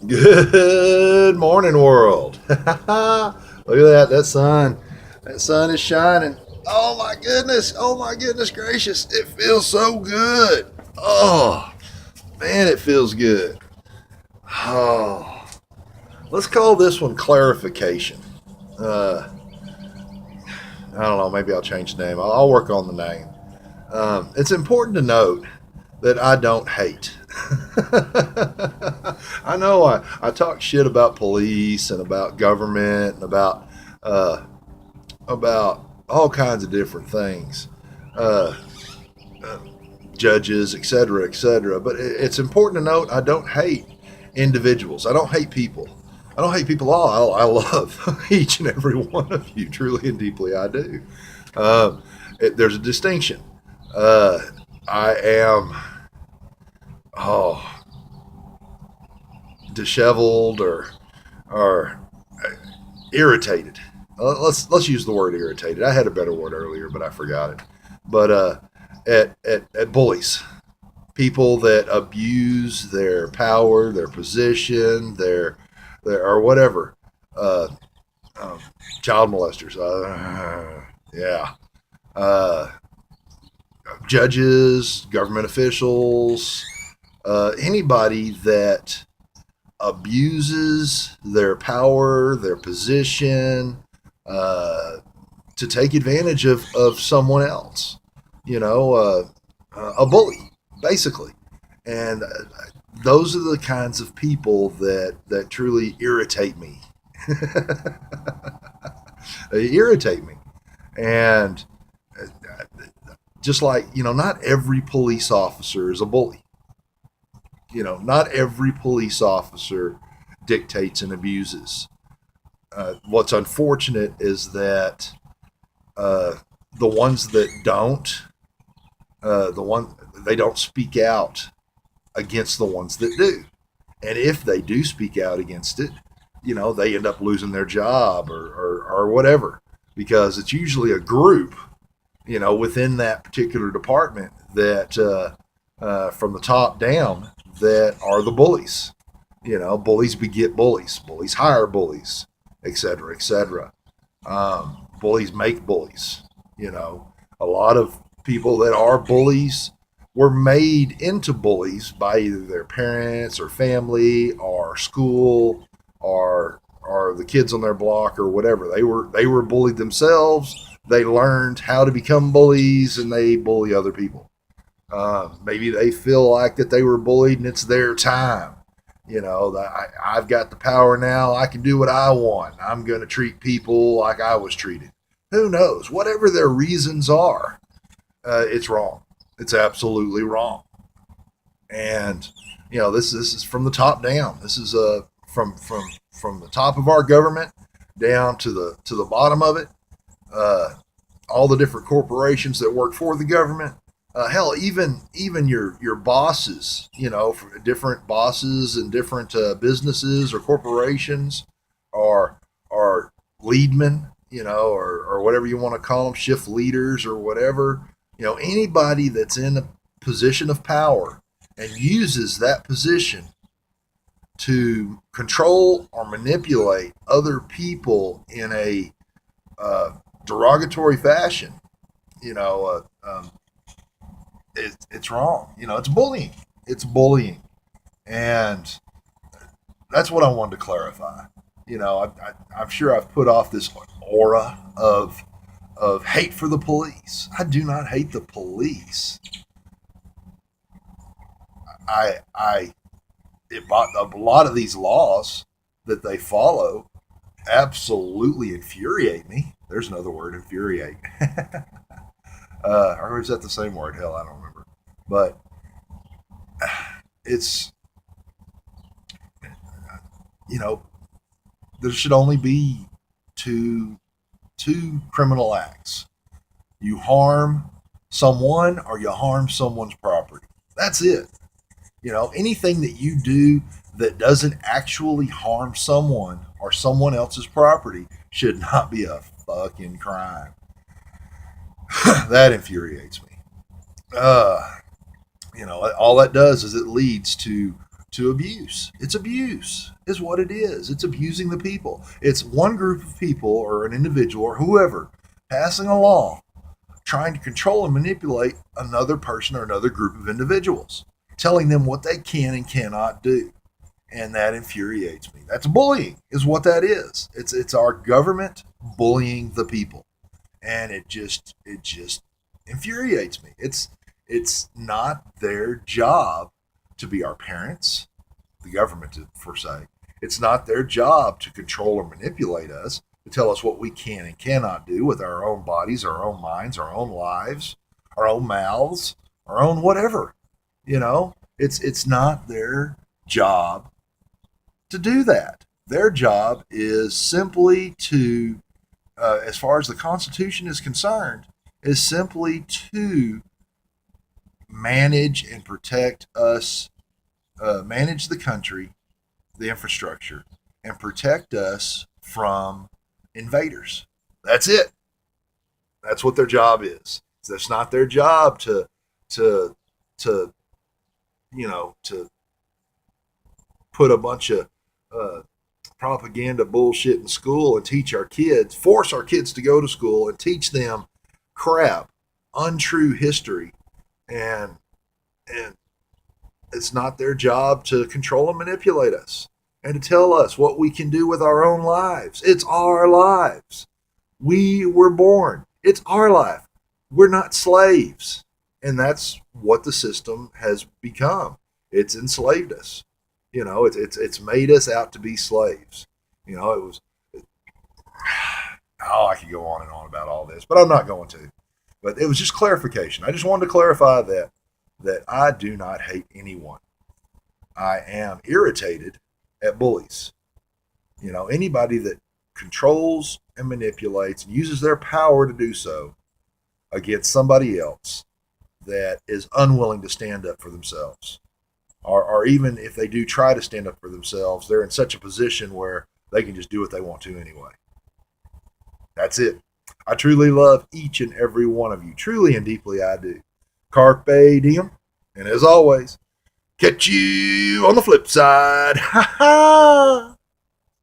Good morning, world. Look at that. That sun is shining. Oh my goodness. Oh my goodness gracious. It feels so good. Oh, man, it feels good. Oh, let's call this one clarification. Uh, I don't know. Maybe I'll change the name. I'll work on the name. It's important to note that I don't hate. I know I talk shit about police and about government and uh, about all kinds of different things, uh, uh, judges, etc., etc. But it's important to note I don't hate individuals. I don't hate people. I don't hate people at all. I love each and every one of you, truly and deeply. I do. There's a distinction. Uh, I am oh disheveled or irritated. Let's use the word irritated. I had a better word earlier, but I forgot it. But at bullies, people that abuse their power, their position, their or whatever. Uh, um, Child molesters. Yeah. Uh, Judges, government officials, anybody that abuses their power, their position, uh, to take advantage of someone else. A bully, basically. And those are the kinds of people that truly irritate me. They irritate me. And just like, not every police officer is a bully. Not every police officer dictates and abuses. What's unfortunate is that uh, the ones that don't, they don't speak out against the ones that do. And if they do speak out against it, they end up losing their job or whatever, because it's usually a group, within that particular department that from the top down that are the bullies. Bullies beget bullies. Bullies hire bullies, etc., etc. Bullies make bullies. A lot of people that are bullies were made into bullies by either their parents or family or school or the kids on their block or whatever. They were bullied themselves. They learned how to become bullies and they bully other people. Maybe they feel like that they were bullied and it's their time. I've got the power now. I can do what I want. I'm going to treat people like I was treated. Who knows? Whatever their reasons are, it's wrong. It's absolutely wrong. And this is from the top down. This is from the top of our government down to the bottom of it. Uh, all the different corporations that work for the government. Hell, even your bosses, for different bosses and different businesses or corporations, are leadmen, or whatever you want to call them, shift leaders or whatever. Anybody that's in a position of power and uses that position to control or manipulate other people in a derogatory fashion, you know, it's wrong. It's bullying. It's bullying, and that's what I wanted to clarify. I'm sure I've put off this aura of hate for the police. I do not hate the police. I a lot of these laws that they follow absolutely infuriate me. There's another word, infuriate. Or is that the same word? Hell, I don't remember. But it's, you know, there should only be two criminal acts. You harm someone or you harm someone's property. That's it. Anything that you do that doesn't actually harm someone or someone else's property should not be a fucking crime. That infuriates me. Uh, all that does is it leads to to abuse. It's abuse, is what it is. It's abusing the people. It's one group of people or an individual or whoever passing a law trying to control and manipulate another person or another group of individuals, telling them what they can and cannot do. And that infuriates me. That's bullying, is what that is. It's our government bullying the people. And it just infuriates me. It's not their job to be our parents, the government for say. It's not their job to control or manipulate us, to tell us what we can and cannot do with our own bodies, our own minds, our own lives, our own mouths, our own whatever. It's not their job to do that. Their job is simply to, as far as the Constitution is concerned, is simply to manage and protect us, manage the country, the infrastructure, and protect us from invaders. That's it. That's what their job is. That's not their job to to put a bunch of propaganda bullshit in school and teach our kids, force our kids to go to school and teach them crap, untrue history, and and it's not their job to control and manipulate us and to tell us what we can do with our own lives. It's our lives. We were born. It's our life. We're not slaves. And that's what the system has become. It's enslaved us. It's made us out to be slaves. It was. Oh, I could go on and on about all this, but I'm not going to. But it was just clarification. I just wanted to clarify that I do not hate anyone. I am irritated at bullies. Anybody that controls and manipulates and uses their power to do so against somebody else that is unwilling to stand up for themselves. Or even if they do try to stand up for themselves, they're in such a position where they can just do what they want to anyway. That's it. I truly love each and every one of you. Truly and deeply I do. Carpe diem. And as always, catch you on the flip side. Ha ha!